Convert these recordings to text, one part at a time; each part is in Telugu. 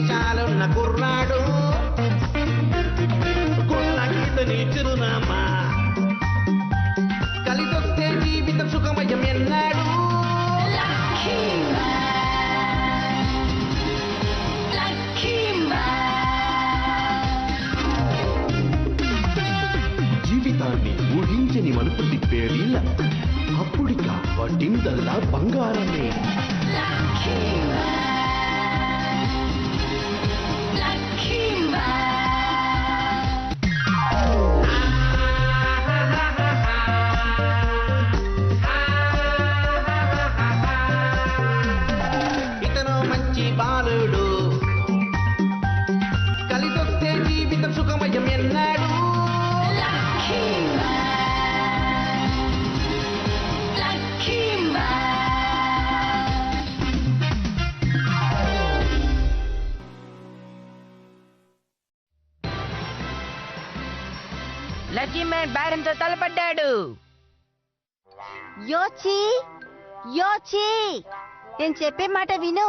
మీసాలున్న కుర్రాడు గుళ్ళకితని చిరునామా కలిసొస్తే జీవితం సుఖమయం ఎన్నాడు జీవితాన్ని ఊహించని మలుపు తిప్పేది లక్. అప్పుడిక వడ్డిందల్లా బంగారమే. ఇతను మంచి బాలుడు కలిసొస్తే జీవితం సుఖమయం ఎన్నాడు లక్కీ మ్యాన్ బ్యారెన్తో తలపడ్డాడు. యోచి యోచి నేను చెప్పే మాట విను.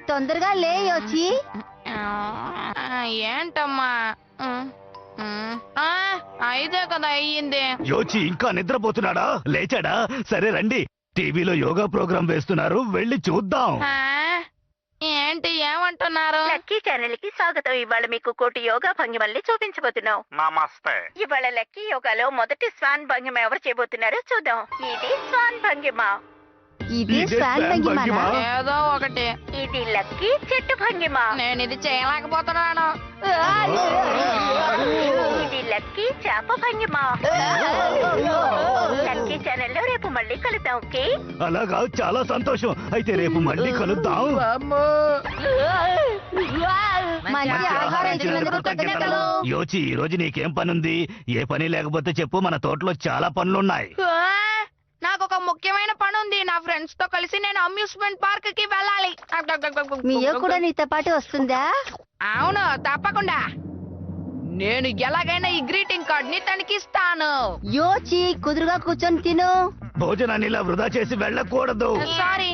తొందరగా లే యోచి. ఏంటమ్మా 5 కదా అయ్యింది. యోచి ఇంకా నిద్రపోతున్నాడా? లేచాడా? సరే రండి, టీవీలో యోగా ప్రోగ్రాం వేస్తున్నారు, వెళ్ళి చూద్దాం. ఏంటి ఏమంటున్నారు? లక్కీ ఛానల్ కి స్వాగతం. ఇవాళ మీకు కోటి యోగా భంగిమల్ని చూపించబోతున్నాం. నమస్తే. ఇవాళ లక్కీ యోగాలో మొదటి స్వాన్ భంగిమ ఎవరు చేయబోతున్నారో చూద్దాం. ఇది స్వాన్ భంగిమ. ఇది స్వాన్ భంగిమనా? ఏదో ఒకటి. ఇది లక్కీ చెట్టు భంగిమ. నేను ఇది చేయలేకపోతున్నాను. ఇది లక్కీ చేప భంగిమ. లక్కీ ఛానల్లో రేపు మళ్ళీ కలుద్దాం. ఓకే, అలాగా, చాలా సంతోషం. అయితే రేపు మళ్ళీ కలుద్దాం. మంచి ఆహారం ఇచ్చినందుకు కృతజ్ఞతలు. యోచి, ఈ రోజు నీకేం పనుంది? ఏ పని లేకపోతే చెప్పు, మన తోటలో చాలా పనులున్నాయి. నాకు ఒక ముఖ్యమైన పని ఉంది. నా ఫ్రెండ్స్ తో కలిసి నేను అమ్యూస్మెంట్ పార్క్ కి వెళ్ళాలి. మియో కూడా నీతో పాటు వస్తుందా? అవును, తప్పకుండా. నేను ఎలాగైనా ఈ గ్రీటింగ్ కార్డ్ ని తనకిస్తాను. యోచి కుదురుగా కూర్చొని తిను. భోజనాన్ని ఇలా వృధా చేసి వెళ్ళకూడదు. సారీ.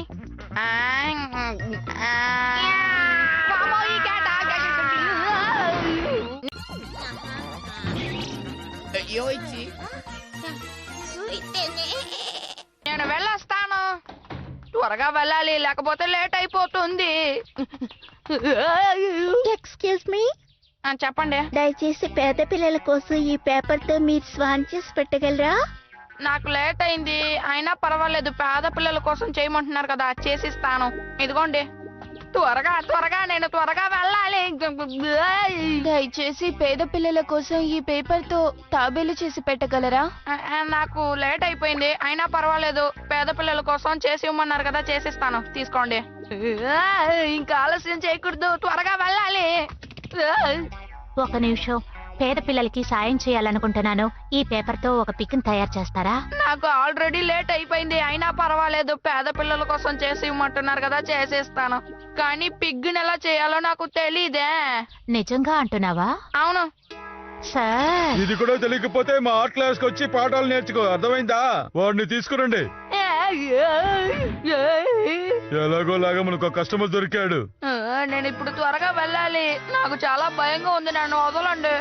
నేను వెళ్ళొస్తాను. త్వరగా వెళ్ళాలి, లేకపోతే లేట్ అయిపోతుంది. ఎక్స్క్యూజ్ మీ, చెప్పండి. దయచేసి పేద పిల్లల కోసం ఈ పేపర్ తో మీరు స్వాన్ చేసి పెట్టగలరా? నాకు లేట్ అయింది, అయినా పర్వాలేదు. పేద పిల్లల కోసం చేయమంటున్నారు కదా, చేసిస్తాను. ఇదిగోండి, త్వరగా నేను త్వరగా వెళ్ళాలి. దయచేసి పేద పిల్లల కోసం ఈ పేపర్ తో తాబేలు చేసి పెట్టగలరా? నాకు లేట్ అయిపోయింది, అయినా పర్వాలేదు. పేద పిల్లల కోసం చేసి ఇవ్వమన్నారు కదా, చేసిస్తాను. తీసుకోండి. ఇంకా ఆలస్యం చేయకూడదు, త్వరగా వెళ్ళాలి. ఒక నిమిషం, పేద పిల్లలకి సాయం చేయాలనుకుంటున్నాను. ఈ పేపర్ తో ఒక పిక్ తయారు చేస్తారా? నాకు ఆల్రెడీ లేట్ అయిపోయింది, అయినా పర్వాలేదు. పేద పిల్లల కోసం చేసి ఇవ్వమంటున్నారు కదా, చేసేస్తాను. కానీ పిగ్గుని ఎలా చేయాలో నాకు తెలీదే. నిజంగా అంటున్నావా? అవును సార్. ఇది కూడా తెలియకపోతే మా ఆర్ట్ క్లాస్ కి వచ్చి పాఠాలు నేర్చుకో, అర్థమైందా? వాడిని తీసుకురండి. ఎలాగోలాగా మనకు కస్టమర్ దొరికాడు. నేను ఇప్పుడు త్వరగా వెళ్ళాలి, నాకు చాలా భయంగా ఉంది. నన్ను వదలండి.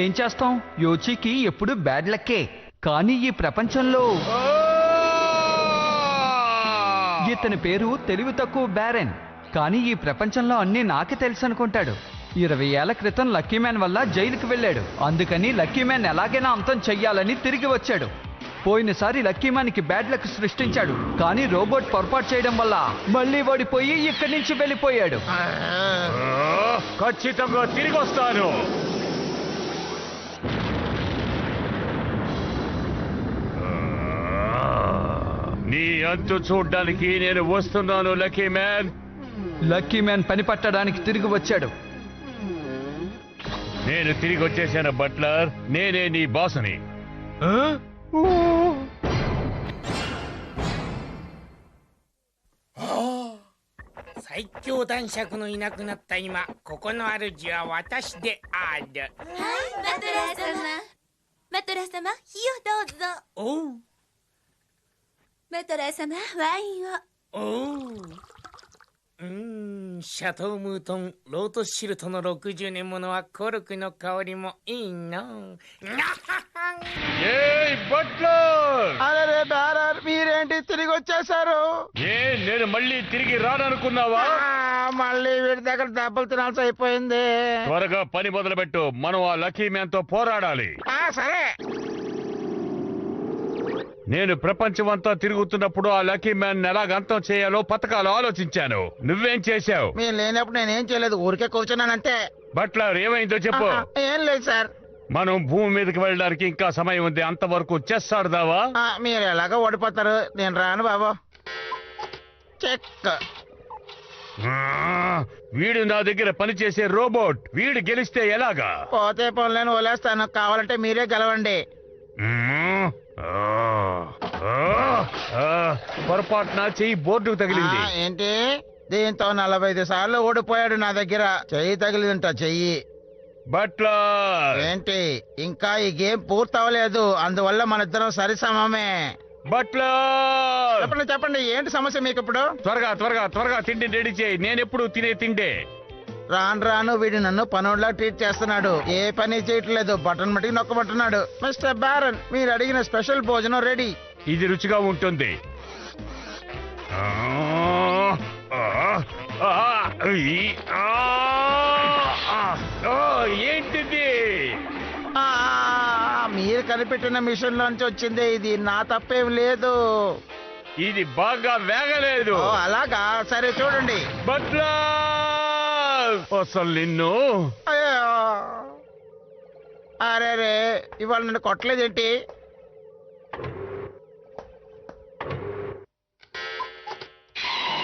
ఏం చేస్తాం, యోచికి ఎప్పుడు బ్యాడ్ లక్కే. కానీ ఈ ప్రపంచంలో ఇతని పేరు తెలివి తక్కువ బ్యారెన్. కానీ ఈ ప్రపంచంలో అన్నీ నాకే తెలుసు అనుకుంటాడు. 20 ఏళ్ల క్రితం లక్కీ మ్యాన్ వల్ల జైలుకి వెళ్ళాడు. అందుకని లక్కీ మ్యాన్ ఎలాగైనా అంతం చెయ్యాలని తిరిగి వచ్చాడు. పోయినసారి లక్కీ మ్యాన్ కి బ్యాడ్ లక్ సృష్టించాడు, కానీ రోబోట్ పొరపాటు చేయడం వల్ల మళ్ళీ ఓడిపోయి ఇక్కడి నుంచి వెళ్ళిపోయాడు. ఖచ్చితంగా తిరిగి వస్తాను. నీ అంతు చూడ్డానికి నేను వస్తున్నాను లక్కీ మ్యాన్. లక్కీ మ్యాన్ పని పట్టడానికి తిరిగి వచ్చాడు. నేను తిరిగి వచ్చేసాను బట్లర్, నేనే నీ బాసుని. 最強男爵のいなくなった今、ここの主は私である。はい、マトラー様。マトラー様、火をどうぞ。おう。マトラー様、ワインを。おう。シャトームートンロートシルトの60年ものはコルクの香りもいいの。అరే బ్యారర్ మీరేంటి తిరిగి వచ్చేసారు? నేను మళ్ళీ తిరిగి రాననుకున్నావా? మళ్ళీ వీడి దగ్గర దెబ్బలు తినాల్సి అయిపోయింది. త్వరగా పని మొదలు పెట్టు, మనం ఆ లక్కీ మ్యాన్ తో పోరాడాలి. సరే. నేను ప్రపంచమంతా తిరుగుతున్నప్పుడు ఆ లక్కీ మ్యాన్ ఎలాగ అంతం చేయాలో పథకాలు ఆలోచించాను. నువ్వేం చేశావు? మీరు లేనప్పుడు నేనేం చేయలేదు, ఊరికే కూర్చున్నానంతే. బట్లర్ ఏమైందో చెప్పు. ఏం లేదు సార్. మనం భూమి మీదకి వెళ్ళడానికి ఇంకా సమయం ఉంది, అంతవరకు చెస్ ఆడదావా? మీరు ఎలాగో ఓడిపోతారు, నేను రాను బాబు. చెక్. వీడు నా దగ్గర పనిచేసే రోబోట్, వీడు గెలిస్తే ఎలాగా? పోతే పనులను వదిలేస్తాను, కావాలంటే మీరే గెలవండి. పొరపాటున చెయ్యి బోర్డుకు తగిలింది. ఏంటి? దీంతో 45 సార్లు ఓడిపోయాడు నా దగ్గర. చెయ్యి తగిలింట, చెయ్యి. బట్లర్ ఏంటి? ఇంకా ఈ గేమ్ పూర్తవలేదు, అందువల్ల మన ఇద్దరం సరిసమమే. బట్లర్ చెప్పండి చెప్పండి, ఏంటి సమస్య మీకు ఇప్పుడు? త్వరగా త్వరగా త్వరగా తిండి రెడీ చేయి, నేనెప్పుడు తినే తిండే. రాను రాను వీడు నన్ను పనుల్లా ట్రీట్ చేస్తున్నాడు. ఏ పని చేయట్లేదు, బటన్ మట్టికి నొక్కబట్టున్నాడు. మిస్టర్ బ్యారన్, మీరు అడిగిన స్పెషల్ భోజనం రెడీ. ఇది రుచిగా ఉంటుంది. ఏంటిది? మీరు కనిపెట్టిన మిషన్ లోంచి వచ్చింది ఇది, నా తప్పేం లేదు. ఇది బాగా వేగలేదు. అలాగా? సరే చూడండి. బట్లర్ అసలు నిన్ను. అరే రే, ఇవాళ నన్ను కొట్టలేదేంటి?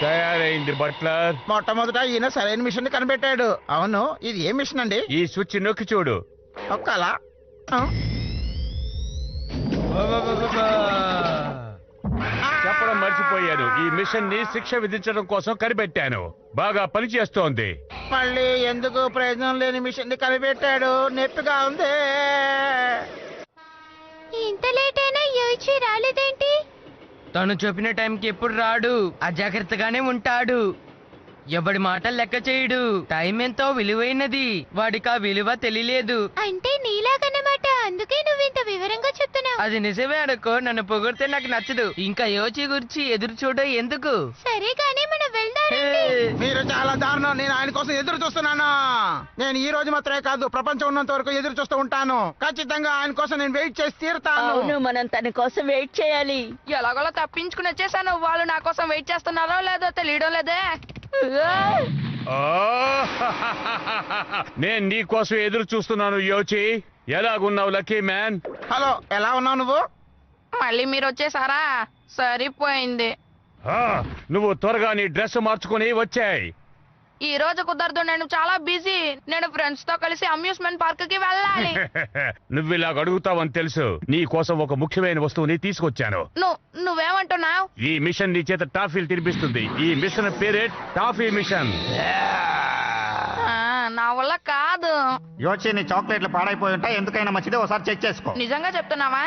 తయారైంది బట్లర్. మొట్టమొదట ఈయన సరైన మిషన్ ని కనిపెట్టాడు. అవును, ఇది ఏ మిషన్ అండి? ఈ స్విచ్ నొక్కి చూడు. ఒక్కలా చెప్పడం మర్చిపోయాను, ఈ మిషన్ ని శిక్ష విధించడం కోసం కనిపెట్టాను. బాగా పనిచేస్తోంది. మళ్ళీ ఎందుకు ప్రయోజనం లేని మిషన్ ని కనిపెట్టాడు? నొప్పిగా ఉంది. ఇంత లేట్ అయినా యోచి రాలేదేంటి? తను చెప్పిన టైంకి ఎప్పుడు రాడు, అజాగ్రత్తగానే ఉంటాడు. ఎవడి మాటలు లెక్క చేయడు. టైం ఎంతో విలువైనది, వాడికి ఆ విలువ తెలియలేదు. అంటే నీలాగన్నమాట, అందుకే నువ్వు ఇంత వివరంగా చెప్తున్నావు. అది నిజమే అనుకో, నన్ను పొగిడితే నాకు నచ్చదు. ఇంకా యోచి గురించి ఎదురు చూడ ఎందుకు? సరే కానీ మనం వెళ్దాం. మీరు చాలా దారుణం. నేను ఆయన కోసం ఎదురు చూస్తున్నాను. నేను ఈ రోజు మాత్రమే కాదు, ప్రపంచం ఉన్నంత వరకు ఎదురు చూస్తూ ఉంటాను. ఖచ్చితంగా ఆయన కోసం నేను వెయిట్ చేసి తీరుతాను. మనం తన కోసం వెయిట్ చేయాలి. ఎలాగోలా తప్పించుకుని వచ్చేసాను. వాళ్ళు నా కోసం వెయిట్ చేస్తున్నారో లేదో తెలియడం లేదే. నేను నీ కోసం ఎదురు చూస్తున్నాను. యోచి, ఎలాగున్నావు లక్కీ మ్యాన్? హలో, ఎలా ఉన్నావు నువ్వు? మళ్ళీ మీరు వచ్చేసారా? సరిపోయింది. నువ్వు త్వరగా నీ డ్రెస్ మార్చుకుని వచ్చాయి. ఈ రోజు కుదరదు, నేను చాలా బిజీ. నేను ఫ్రెండ్స్ తో కలిసి అమ్యూస్మెంట్ పార్క్ కి వెళ్ళాలి. నువ్వు ఇలాగ అడుగుతావని తెలుసు. నీ కోసం ఒక ముఖ్యమైన వస్తువుని తీసుకొచ్చాను. నువ్వేమంటున్నావు? ఈ మిషన్ నీ చేత టాఫీలు తినిపిస్తుంది. ఈ మిషన్ పేరే టాఫీ మిషన్. నా వల్ల కాదు. యోచి, నీ చాక్లెట్లు పాడైపోయి ఉంటాయి, ఎందుకైనా మంచిది ఒకసారి చెక్ చేసుకో. నిజంగా చెప్తున్నావా?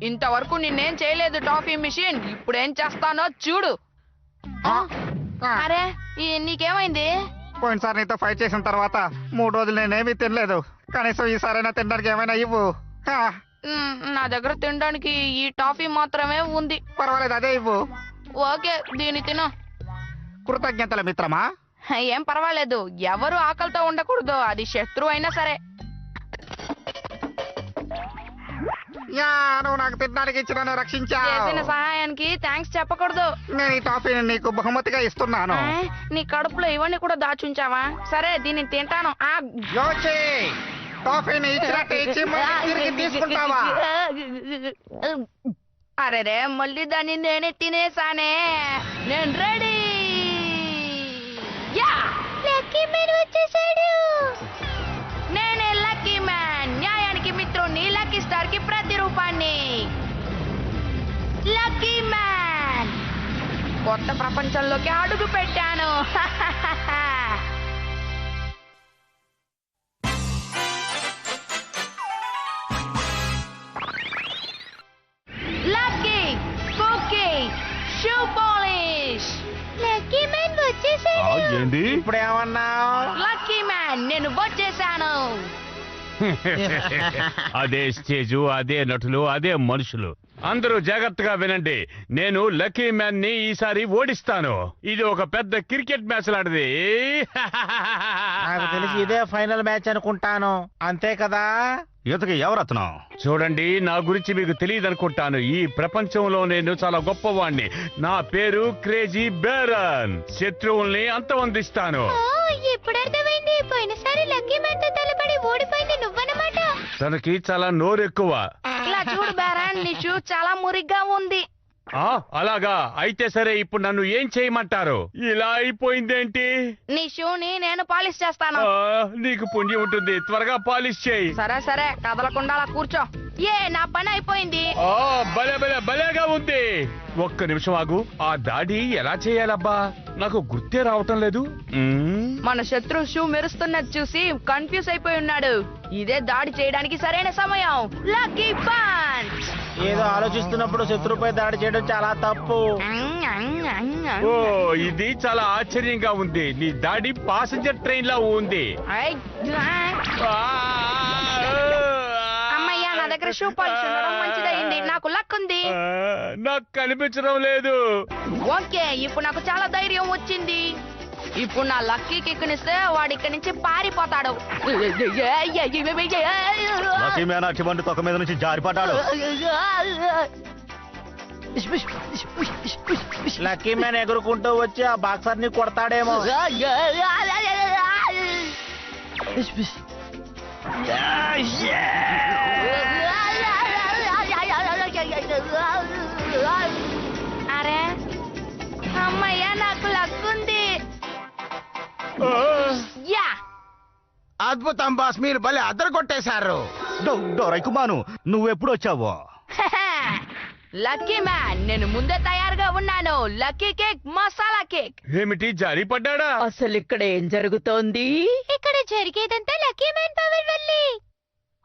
ఇంతవరకు నిన్నేం చేయలేదు టాఫీ మిషన్, ఇప్పుడేం చేస్తానో చూడు. అరే, నీకేమైంది? పోయినసారి నీతో ఫైట్ చేసిన తర్వాత 3 రోజులు నేనేమీ తినలేదు. కనీసం ఈసారైనా తినడానికి ఏమైనా ఇవ్వు. నా దగ్గర తినడానికి ఈ టాఫీ మాత్రమే ఉంది. పర్వాలేదు, అదే ఇవ్వు. ఓకే, దీన్ని తిను. కృతజ్ఞతల మిత్రమా. ఏం పర్వాలేదు, ఎవరు ఆకలితో ఉండకూడదు, అది శత్రువు అయినా సరే. నువ్వు నాకు తినడానికి ఇచ్చిన రక్షించావు. చేసిన సహాయానికి థ్యాంక్స్ చెప్పకూడదు. నేను ఈ టాఫీని నీకు బహుమతిగా ఇస్తున్నాను. నీ కడుపులో ఇవన్నీ కూడా దాచుంచావా? సరే, దీన్ని తింటాను. టాఫీని ఇచ్చినట్టు ఇచ్చి తిరిగి తీసుకుంటావా? అరే, మళ్ళీ దాన్ని నేనే తినేసానే. నేను రెడీ. లక్కీ మ్యాన్ వచ్చేసాడు. నేనే లక్కీ మ్యాన్, న్యాయానికి మిత్రుని, లక్కీ స్టార్ కి ప్రతిరూపాన్ని. లక్కీ మ్యాన్ కొత్త ప్రపంచంలోకి అడుగు పెట్టాను. Lucky cookie shoe polish. ఏంది ఇప్పుడు ఏమన్నావు? లక్కీ మ్యాన్ నేను వచ్చేసాను. అదే స్టేజు, అదే నటులు, అదే మనుషులు. అందరూ జాగ్రత్తగా వినండి. నేను లక్కీ మ్యాన్ ని ఈసారి ఓడిస్తాను. ఇది ఒక పెద్ద క్రికెట్ మ్యాచ్ లాంటిది. నాకు తెలిసి ఇదే ఫైనల్ మ్యాచ్ అనుకుంటాను, అంతే కదా? ఇతకి ఎవరత్నం? చూడండి, నా గురించి మీకు తెలియదు అనుకుంటాను. ఈ ప్రపంచంలో నేను చాలా గొప్పవాణ్ణి. నా పేరు క్రేజీ బేరన్. శత్రువుల్ని అంతమందిస్తాను. ఇప్పుడు అర్థమైంది. పోయినసారి లక్కీ మ్యాన్ తో తలపడి ఓడిపోయింది నువ్వన్నమాట. తనకి చాలా నోరెక్కువ. ఇలా చూడు బేరన్, నీ షూ చాలా మురిగ్గా ఉంది. అలాగా? అయితే సరే, ఇప్పుడు నన్ను ఏం చేయమంటారు? ఇలా అయిపోయిందేంటి? నీ షూని నేను పాలిష్ చేస్తాను. నీకు పుణ్యం ఉంటుంది, త్వరగా పాలిష్ చేయి. సరే సరే, కదలకుండా అలా కూర్చో. నా పని అయిపోయింది. భలే భలే భలేగా ఉంది. ఒక్క నిమిషం ఆగు. ఆ దాడి ఎలా చేయాలబ్బా? నాకు గుర్తే రావటం లేదు. మన శత్రు షూ మెరుస్తున్నది చూసి కన్ఫ్యూజ్ అయిపోయి ఉన్నాడు. ఇదే దాడి చేయడానికి సరైన సమయం. Lucky punch. ఏదో ఆలోచిస్తున్నప్పుడు శత్రుపై దాడి చేయడం చాలా తప్పు. ఓ, ఇది చాలా ఆశ్చర్యంగా ఉంది. నీ దాడి పాసింజర్ ట్రైన్ లా ఉంది. అమ్మయ్యా, నా దగ్గర షూ పాలిష్ ఉండడం మంచిదైంది. నాకు లక్ ఉంది. నాకు కనిపించడం లేదు. ఓకే, ఇప్పుడు నాకు చాలా ధైర్యం వచ్చింది. ఇప్పుడు నా లక్కీ కిక్నిస్తే వాడు ఇక్కడి నుంచి పారిపోతాడు. లక్కీ మ్యాన్ అటువంటి తొక్క మీద నుంచి జారిపడ్డాడు. లక్కీ మ్యాన్ ఎగురుకుంటూ వచ్చి ఆ బాక్సర్ ని కొడతాడేమో. అరే అమ్మయ్యా, నాకు లక్ ఉంది. యా, అద్భుతం బాస్, మీరు భలే అద్దరు కొట్టేశారు. డోరైకుమాను, నువ్వెప్పుడు వచ్చావో? లక్కీ మ్యాన్, నేను ముందే తయారుగా ఉన్నాను. Lucky cake, masala cake. ఏమిటి, జారి పడ్డాడా? అసలు ఇక్కడ ఏం జరుగుతోంది? ఇక్కడ జరిగేదంతా లక్కీ మ్యాన్ పవర్ వల్లే.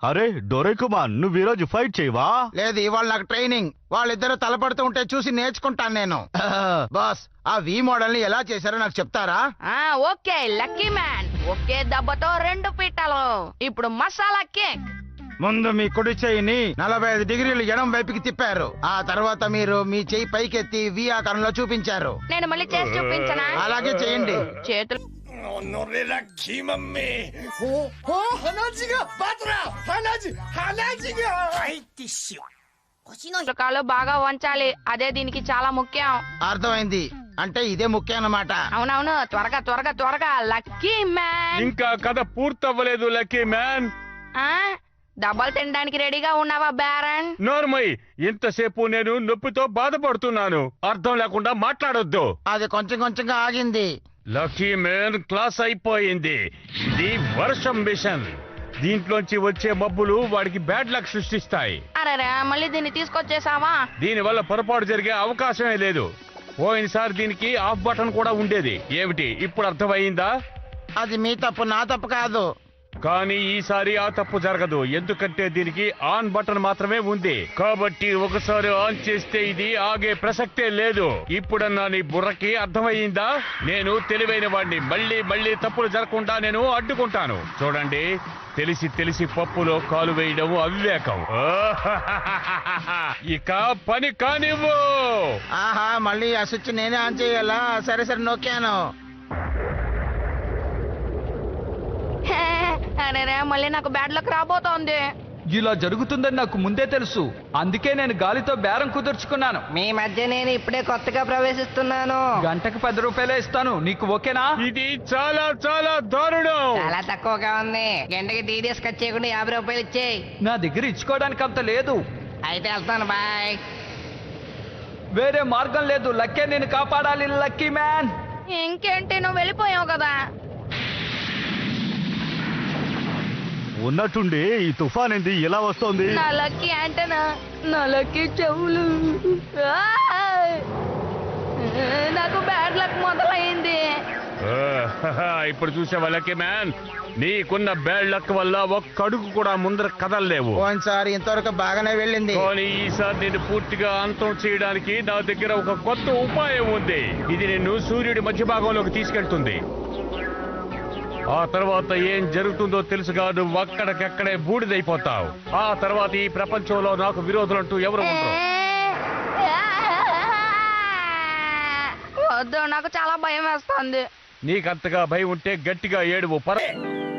అరే డోరైకుమాన్, నువ్వు ఈరోజు ఫైట్ చేయవా? లేదు, ఇవాళ నాకు ట్రైనింగ్. వాళ్ళిద్దరు తలపడుతూ ఉంటే చూసి నేర్చుకుంటాను నేను. బాస్, ఆ వి మోడల్ ని ఎలా చేశారో నాకు చెప్తారా? ఓకే లక్కీ మ్యాన్, ఒకే దెబ్బతో 2 పీటలు. ఇప్పుడు మసాలా కేక్. ముందు మీ కుడి చెయ్యిని 45 డిగ్రీలు ఎడం వైపుకి తిప్పారు. ఆ తర్వాత మీరు మీ చెయ్యి పైకెత్తి వి ఆకారంలో చూపించారు. నేను మళ్ళీ చేసి చూపించనా? అలాగే చేయండి. చేతులు కాళ్ళు బాగా వంచాలి. అదే దీనికి చాలా ముఖ్యం. అర్థమైంది, అంటే ఇదే ముఖ్యం అన్నమాట. అవునవును, త్వరగా త్వరగా త్వరగా. లక్కీ మ్యాన్, ఇంకా కథ పూర్తవ్వలేదు. లక్కీ మ్యాన్, డబ్బలు తినడానికి రెడీగా ఉన్నావా బేరన్? నోర్మయ్, ఇంతసేపు నేను నొప్పితో బాధపడుతున్నాను. అర్థం లేకుండా మాట్లాడొద్దు. అది కొంచెం కొంచెంగా ఆగింది. లక్కీ మ్యాన్, క్లాస్ అయిపోయింది. ఇది వర్షం మిషన్. దీంట్లోంచి వచ్చే మబ్బులు వాడికి బ్యాడ్ లక్ సృష్టిస్తాయి. అరే, మళ్ళీ దీన్ని తీసుకొచ్చేసావా? దీని వల్ల పొరపాటు జరిగే అవకాశమే లేదు. పోయినసారి దీనికి ఆఫ్ బటన్ కూడా ఉండేది. ఏమిటి, ఇప్పుడు అర్థమైందా? అది మీ తప్పు, నా తప్పు కాదు. కానీ ఈసారి ఆ తప్పు జరగదు, ఎందుకంటే దీనికి ఆన్ బటన్ మాత్రమే ఉంది. కాబట్టి ఒకసారి ఆన్ చేస్తే ఇది ఆగే ప్రసక్తే లేదు. ఇప్పుడన్నా నీ బుర్రకి అర్థమయ్యిందా? నేను తెలివైన వాడిని. మళ్ళీ మళ్ళీ తప్పులు జరగకుండా నేను అడ్డుకుంటాను. చూడండి, తెలిసి తెలిసి పప్పులో కాలు వేయడం అవివేకం. ఇక పని కానివ్వు. ఆహా, మళ్ళీ ఆ స్విచ్ నేనే ఆన్ చేయాలా? సరే సరే, నొక్కాను. అరే, మళ్ళీ నాకు బ్యాడ్ లక్ రాబోతోంది. ఇలా జరుగుతుందని నాకు ముందే తెలుసు. అందుకే నేను గాలితో బేరం కుదుర్చుకున్నాను. మీ మధ్య నేను ఇప్పుడే కొత్తగా ప్రవేశిస్తున్నాను. గంటకు 10 రూపాయలే ఇస్తాను. నీకు ఓకేనా? ఇది చాలా చాలా దారుణం. చాలా తక్కువగా ఉంది. గంటకి టీడీఎస్ కట్ చేయకుండా 50 రూపాయలు ఇచ్చేయి. నా దగ్గర ఇచ్చుకోవడానికి అంత లేదు. అయితే వెళ్తాను, బాయ్. వేరే మార్గం లేదు. లక్కే నేను కాపాడాలి. లక్కీ మ్యాన్, ఇంకేంటి, నువ్వు వెళ్ళిపోయావు కదా. ఉన్నట్టుండి ఈ తుఫాన్ ఏంది ఇలా వస్తోంది? నా లక్కీ యాంటనా, నా లక్కీ చెవులు. నాకు బ్యాడ్ లక్ మొదలైంది. ఇప్పుడు చూసావా లక్కీ మ్యాన్, నీకున్న బ్యాడ్ లక్ వల్ల ఒక్క అడుగు కూడా ముందర కదలలేవు. సార్ ఇంతవరకు బాగానే వెళ్ళింది, కానీ ఈసారి నేను పూర్తిగా అంతం చేయడానికి నా దగ్గర ఒక కొత్త ఉపాయం ఉంది. ఇది నిన్ను సూర్యుడి మధ్య భాగంలోకి తీసుకెళ్తుంది. ఆ తర్వాత ఏం జరుగుతుందో తెలుసుగా, నువ్వు అక్కడికక్కడే బూడిదైపోతావు. ఆ తర్వాత ఈ ప్రపంచంలో నాకు విరోధులంటూ ఎవరు ఉండరు. వద్దు, నాకు చాలా భయం వేస్తుంది. నీకంతగా భయం ఉంటే గట్టిగా ఏడువు.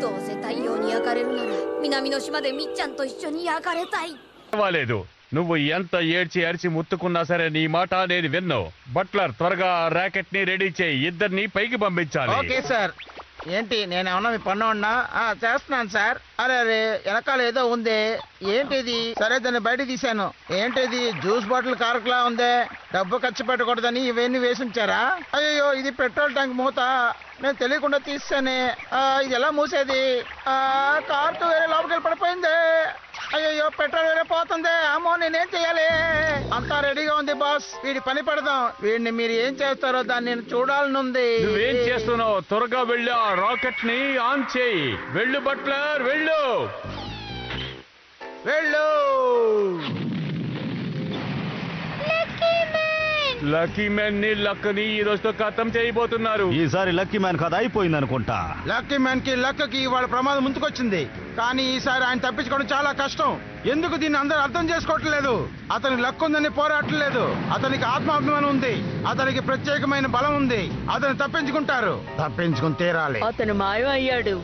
どうせ太陽に焼かれるなら南の島でみっちゃんと一緒に焼かれたい。 పర్వాలేదు, నువ్వు ఎంత ఏడ్చి అరిచి ముత్తుకున్నా సరే నీ మాట నేను విన్ను. బట్లర్, త్వరగా ర్యాకెట్ ని రెడీ చేయి. ఇద్దరిని పైకి పంపించాలి. Okay sir. ఏంటి నేనేమన్నా మీ పన్ను ఉన్నా? చేస్తున్నాను సార్. అరే అరే, వెనకాల ఏదో ఉంది. ఏంటిది? సరే, దాన్ని బయట తీశాను. ఏంటిది? జ్యూస్ బాటిల్ కారుకులా ఉంది. డబ్బు ఖర్చు పెట్టకూడదని ఇవన్నీ వేసి ఉంచారా? అయ్యో, ఇది పెట్రోల్ ట్యాంక్ మూత. నేను తెలియకుండా తీసానే. ఇది ఎలా మూసేది? కారుతో వేరే లోపలికి పడిపోయింది. అయ్యో, పెట్రోల్ వేరే పోతుంది. అమ్మో, నేనేం చెయ్యాలి? అంతా రెడీగా ఉంది బాస్. వీడి పని పెడదాం. వీడిని మీరు ఏం చేస్తారో దాన్ని నేను చూడాలనుంది. నువ్వేం చేస్తున్నావు? త్వరగా వెళ్ళి ఆ రాకెట్ ని ఆన్ చేయి. వెళ్ళు బట్లర్, వెళ్ళు. వెళ్ళు. లక్కీ మ్యాన్ ని లక్ ని ఈ రోజుతో ఖతం చేయబోతున్నారు. ఈసారి లక్కీ మ్యాన్ కథ అయిపోయింది అనుకుంటా. లక్కీ మ్యాన్ కి లక్కకి ఇవాళ ప్రమాదం ముందుకొచ్చింది. కానీ ఈసారి ఆయన తప్పించుకోవడం చాలా కష్టం. ఎందుకు దీన్ని అందరూ అర్థం చేసుకోవట్లేదు? అతనికి లక్ ఉందని పోరాటలేదు. అతనికి ఆత్మాభిమానం ఉంది. అతనికి ప్రత్యేకమైన బలం ఉంది. అతను తప్పించుకుంటారు. తప్పించుకుని తీరాలి. అతను మాయం అయ్యాడు.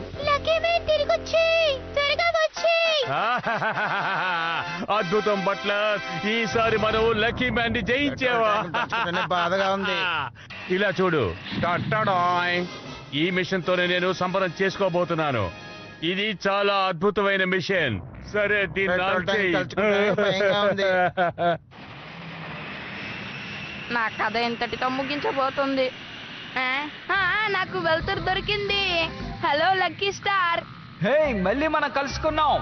అద్భుతం బట్లర్, ఈసారి మనం లక్కీ మ్యాన్ ని జయించావా? బాధగా ఉంది. ఇలా చూడు, టట్టడాయ్. ఈ మిషన్ తోనే నేను సంబరం చేసుకోబోతున్నాను. ఇది చాలా అద్భుతమైన మిషన్. సరే, దీన్ని ఆన్ చేయి. నా కథ ఎంతటితో ముగించబోతుంది. నాకు వెలుతురు దొరికింది. Hello lucky star. హే, మళ్ళీ మనం కలుసుకున్నాం.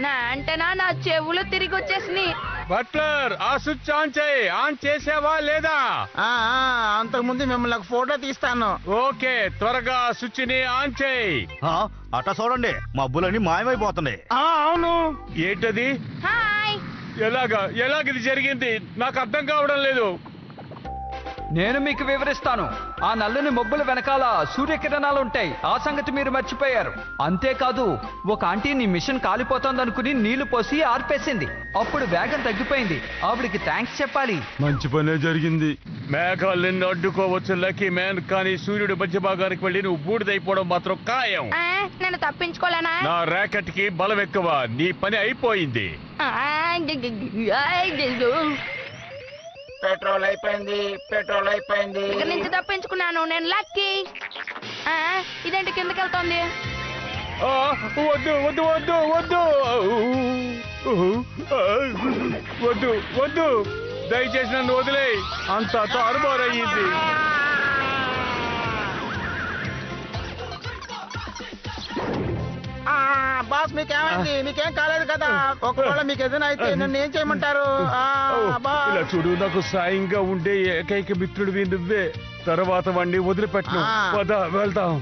నా అంటేనా నా చెవులు తిరిగి వచ్చేసినాయి. బట్లర్, ఆ స్విచ్ ఆన్ చేయి. ఆన్ చేసావా లేదా? అంతకు ముందు మిమ్మల్ని ఒక ఫోటో తీస్తాను. ఓకే, త్వరగా స్విచ్ ని ఆన్ చేయి. అట చూడండి, మబ్బులన్నీ మాయమైపోతున్నాయి. అవును. ఏంటది? హాయ్. ఎలాగిది జరిగింది? నాకు అర్థం కావడం లేదు. నేను మీకు వివరిస్తాను. ఆ నల్లని మబ్బుల వెనకాల సూర్యకిరణాలు ఉంటాయి. ఆ సంగతి మీరు మర్చిపోయారు. అంతేకాదు, ఒక ఆంటీ నీ మిషన్ కాలిపోతోందనుకుని నీళ్లు పోసి ఆర్పేసింది. అప్పుడు వేగం తగ్గిపోయింది. ఆవిడికి థ్యాంక్స్ చెప్పాలి. మంచి పనే జరిగింది. మేఘాలు నిన్ను అడ్డుకోవచ్చు లక్కీ మ్యాన్, కానీ సూర్యుడి మధ్య భాగానికి వెళ్ళి నువ్వు బూడిదైపోవడం మాత్రం ఖాయం. నేను తప్పించుకోలేనా? నా ర్యాకెట్ కి బలం ఎక్కువ. నీ పని అయిపోయింది. పెట్రోల్ అయిపోయింది. ఇక్కడ నుంచి తప్పించుకున్నాను. నేను లక్కీ. ఇదేంటి కిందకి వెళ్తోంది? వద్దు వద్దు వద్దు వద్దు వద్దు వద్దు, దయచేసి నన్ను వదిలే. అంతా తారుమారయ్యింది. బాస్, మీకేమైంది? మీకేం కాలేదు కదా? ఒకవేళ మీకు ఏదైనా అయితే నన్ను ఏం చేయమంటారు? ఇలా చూడు, నాకు సాయంగా ఉండే ఏకైక మిత్రుడివి నువ్వే. తర్వాత వాడిని వదిలిపెట్టను. పద, వెళ్దాం.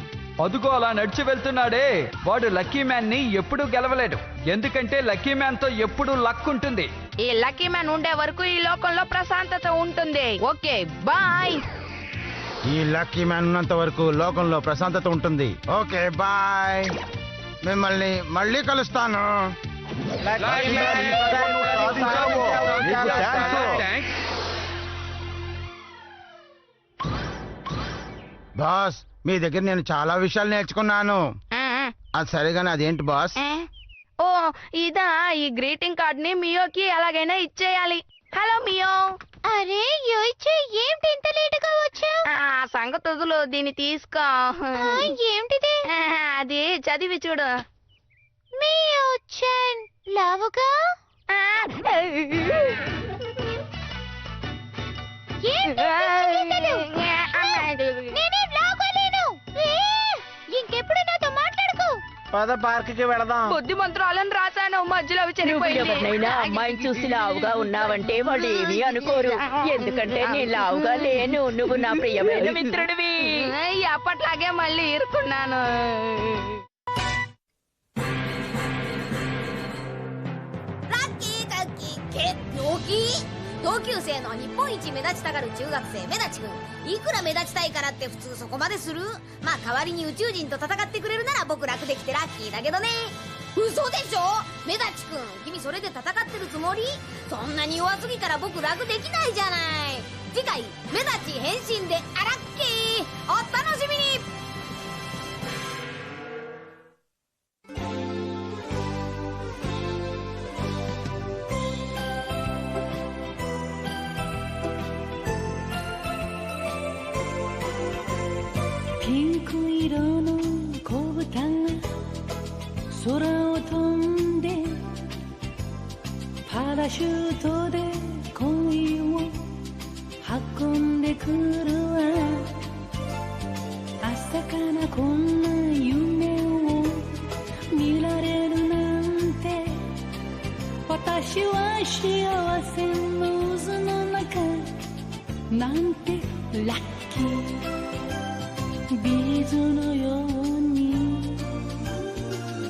అదుగో అలా నడిచి వెళ్తున్నాడే, వాడు లక్కీ మ్యాన్ ని ఎప్పుడూ గెలవలేడు. ఎందుకంటే లక్కీ మ్యాన్ తో ఎప్పుడూ లక్ ఉంటుంది. ఈ లక్కీ మ్యాన్ ఉండే వరకు ఈ లోకంలో ప్రశాంతత ఉంటుంది. Okay, bye. ఈ లక్కీ మ్యాన్ ఉన్నంత వరకు లోకంలో ప్రశాంతత ఉంటుంది. Okay, bye. మిమ్మల్ని మళ్ళీ కలుస్తాను. బాస్, మీ దగ్గర నేను చాలా విషయాలు నేర్చుకున్నాను. అది సరిగానే, అదేంటి బాస్? ఓ ఇదా, ఈ గ్రీటింగ్ కార్డ్ ని మియోకి ఎలాగైనా ఇచ్చేయాలి. హలో మియో. అరే ఏంటి ఇంత లేటుగా వచ్చావు? సంగతి వదులు, దీన్ని తీసుకో. ఏంటిది? అది చదివి చూడు. మియోచన్ లావుగా ఇంకెప్పుడు నాతో మాట్లాడుకో. పద, పార్క్ కి వెళదాం. బుద్ధి మంత్రాలను రాశాను, మధ్యలో అవి చనిపోయింది. ఎవరినైనా అమ్మాయిని చూసి లావుగా ఉన్నావంటే వాళ్ళు ఏమీ అనుకోరు. ఎందుకంటే నేను లావుగా లేను. నువ్వు నా ప్రియమైన మిత్రుడివి. ఎప్పట్లాగే మళ్ళీ ఇరుకున్నాను.病気同級生の日本一目立ちたがる中学生目立ちくん、いくら目立ちたいからって普通そこまでする？まあ代わりに宇宙人と戦ってくれるなら僕楽できてラッキーだけどね。嘘でしょ目立ちくん、君それで戦ってるつもり？そんなに弱すぎたら僕楽できないじゃない。次回目立ち変身でアラッキーお楽しみに。ピンク色の子豚が空を飛んでパラシュートで恋を運んでくるわ。朝からこんな夢を見られるなんて、私は幸せの渦の中なんてラッキー。ビーズのように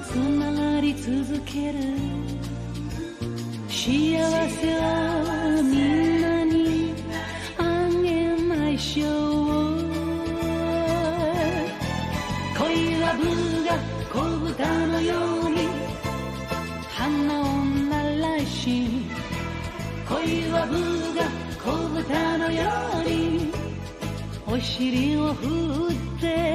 つながり続ける幸せをみんなにあげましょう。恋はブが子豚のように花を鳴らし、恋はブが子豚のようにお尻を振って